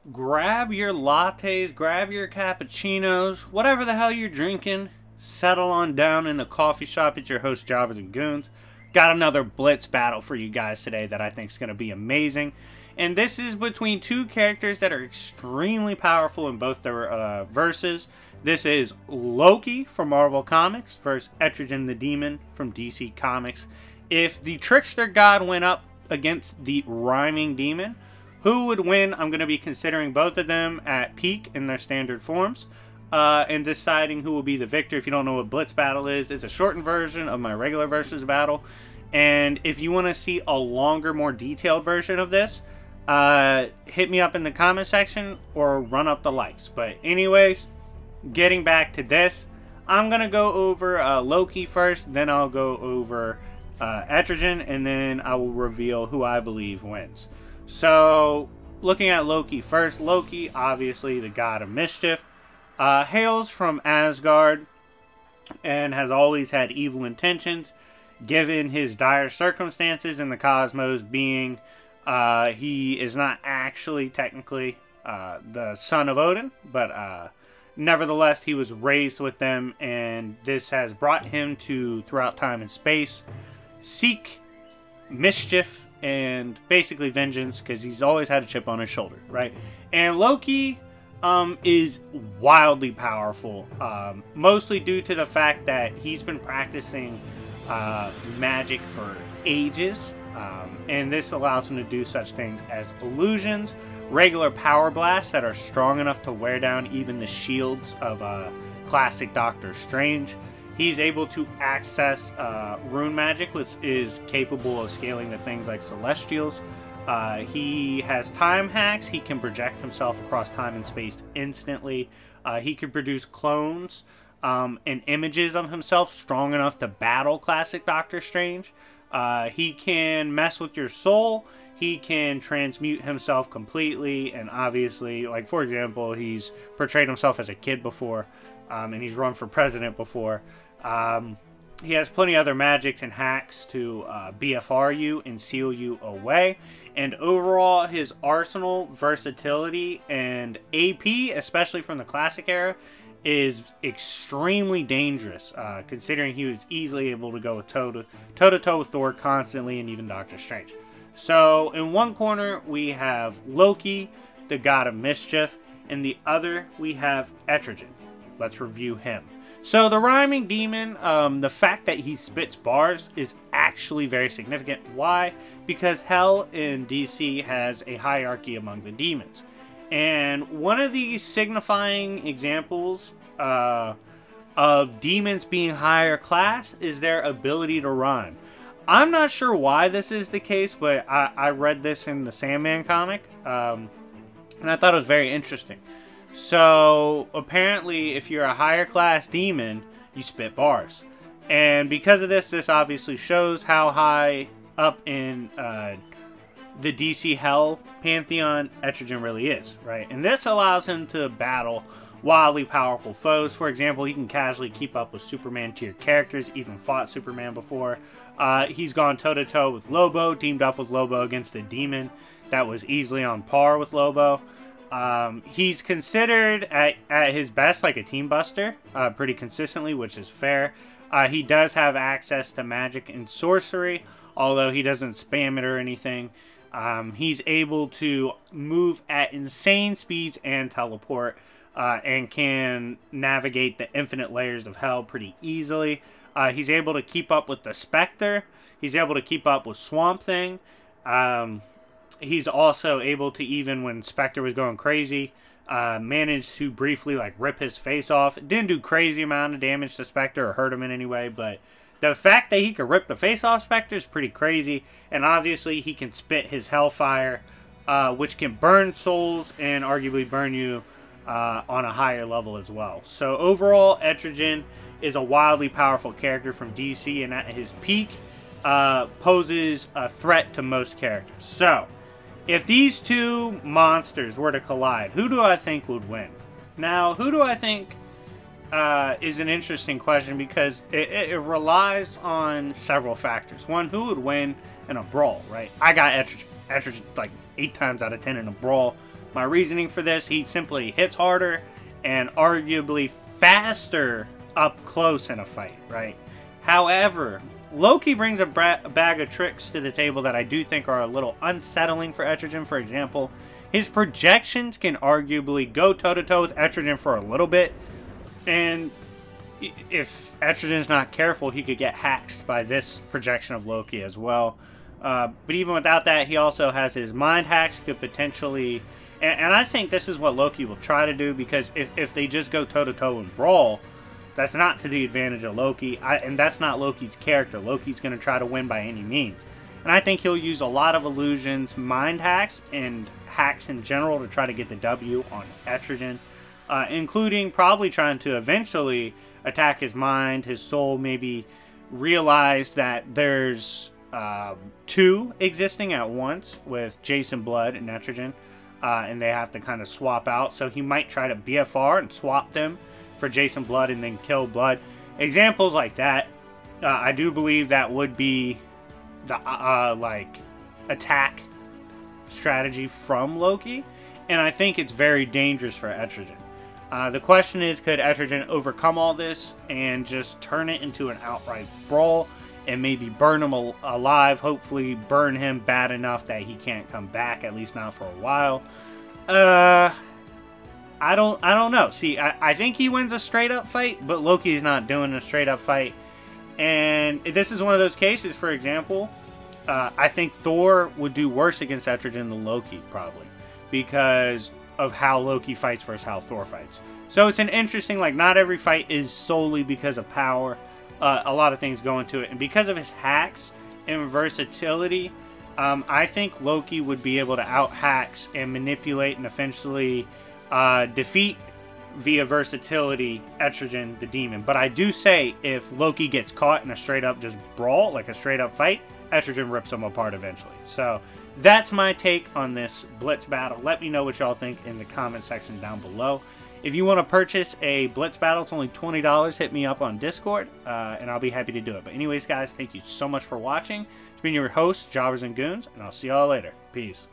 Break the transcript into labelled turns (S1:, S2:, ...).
S1: grab your lattes, grab your cappuccinos, whatever the hell you're drinking, settle on down in a coffee shop. It's your host, Jobbers and Goons. Got another Blitz battle for you guys today that I think is going to be amazing. And this is between two characters that are extremely powerful in both their verses. This is Loki from Marvel Comics versus Etrigan the Demon from DC Comics. If the Trickster God went up against the Rhyming Demon, who would win? I'm going to be considering both of them at peak in their standard forms and deciding who will be the victor. If you don't know what Blitz battle is, it's a shortened version of my regular versus battle. And if you want to see a longer, more detailed version of this, hit me up in the comment section or run up the likes. But anyways, getting back to this, I'm going to go over Loki first, then I'll go over Etrigan, and then I will reveal who I believe wins. So, looking at Loki first, Loki, obviously the god of mischief, hails from Asgard and has always had evil intentions, given his dire circumstances in the cosmos, being he is not actually technically the son of Odin, but nevertheless he was raised with them, and this has brought him to, throughout time and space, seek mischief and basically vengeance, because he's always had a chip on his shoulder, right? And Loki is wildly powerful, mostly due to the fact that he's been practicing magic for ages, and this allows him to do such things as illusions, regular power blasts that are strong enough to wear down even the shields of classic Doctor Strange. He's able to access rune magic, which is capable of scaling to things like Celestials. He has time hacks. He can project himself across time and space instantly. He can produce clones and images of himself strong enough to battle classic Doctor Strange. He can mess with your soul. He can transmute himself completely. And obviously, like for example, he's portrayed himself as a kid before. And he's run for president before. He has plenty of other magics and hacks to BFR you and seal you away. And overall, his arsenal, versatility, and AP, especially from the classic era, is extremely dangerous, considering he was easily able to go toe-to-toe with Thor constantly, and even Doctor Strange. So, in one corner, we have Loki, the god of mischief. In the other, we have Etrigan. Let's review him. So the Rhyming Demon, the fact that he spits bars is actually very significant. Why? Because Hell in DC has a hierarchy among the demons. And one of the signifying examples of demons being higher class is their ability to rhyme. I'm not sure why this is the case, but I read this in the Sandman comic, and I thought it was very interesting. So, apparently, if you're a higher class demon, you spit bars. And because of this, this obviously shows how high up in the DC Hell pantheon Etrigan really is, right? And this allows him to battle wildly powerful foes. For example, he can casually keep up with Superman tier characters, even fought Superman before. He's gone toe-to-toe with Lobo, teamed up with Lobo against a demon that was easily on par with Lobo. He's considered at his best like a team buster pretty consistently, which is fair. He does have access to magic and sorcery, although he doesn't spam it or anything. He's able to move at insane speeds and teleport, and can navigate the infinite layers of hell pretty easily. He's able to keep up with the Spectre. He's able to keep up with Swamp Thing. He's also able to, even when Spectre was going crazy, manage to briefly like rip his face off. It didn't do crazy amount of damage to Spectre or hurt him in any way, but the fact that he could rip the face off Spectre is pretty crazy. And obviously he can spit his Hellfire, which can burn souls and arguably burn you on a higher level as well. So overall, Etrigan is a wildly powerful character from DC, and at his peak poses a threat to most characters. So if these two monsters were to collide, who do I think would win? Now, who do I think is an interesting question, because it relies on several factors. One, who would win in a brawl, right? I got Etrigan like 8 times out of 10 in a brawl. My reasoning for this, he simply hits harder and arguably faster up close in a fight, right? However, Loki brings a bag of tricks to the table that I do think are a little unsettling for Etrigan. For example, his projections can arguably go toe-to-toe with Etrigan for a little bit, and if Etrigan's not careful, he could get hacked by this projection of Loki as well. But even without that, he also has his mind hacks, could potentially... And I think this is what Loki will try to do, because if they just go toe-to-toe and brawl, that's not to the advantage of Loki, and that's not Loki's character. Loki's going to try to win by any means. And I think he'll use a lot of illusions, mind hacks, and hacks in general to try to get the W on Etrigan, including probably trying to eventually attack his mind, his soul, maybe realize that there's two existing at once with Jason Blood and Etrigan. And they have to kind of swap out. So he might try to BFR and swap them for Jason Blood and then kill Blood. Examples like that, I do believe that would be the like attack strategy from Loki. And I think it's very dangerous for Etrigan. The question is, could Etrigan overcome all this and just turn it into an outright brawl and maybe burn him alive, hopefully burn him bad enough that he can't come back, at least not for a while. I don't know. See, I think he wins a straight up fight, but Loki's not doing a straight up fight. And this is one of those cases, for example, I think Thor would do worse against Etrigan than Loki, probably, because of how Loki fights versus how Thor fights. So it's an interesting, like, not every fight is solely because of power. A lot of things go into it, and because of his hacks and versatility, I think Loki would be able to out-hacks and manipulate and eventually defeat, via versatility, Etrigan the Demon. But I do say, if Loki gets caught in a straight-up just brawl, like a straight-up fight, Etrigan rips him apart eventually. So that's my take on this Blitz battle. Let me know what y'all think in the comment section down below. If you want to purchase a Blitz battle, it's only $20. Hit me up on Discord, and I'll be happy to do it. But anyways, guys, thank you so much for watching. It's been your host, Jobbers and Goons, and I'll see y'all later. Peace.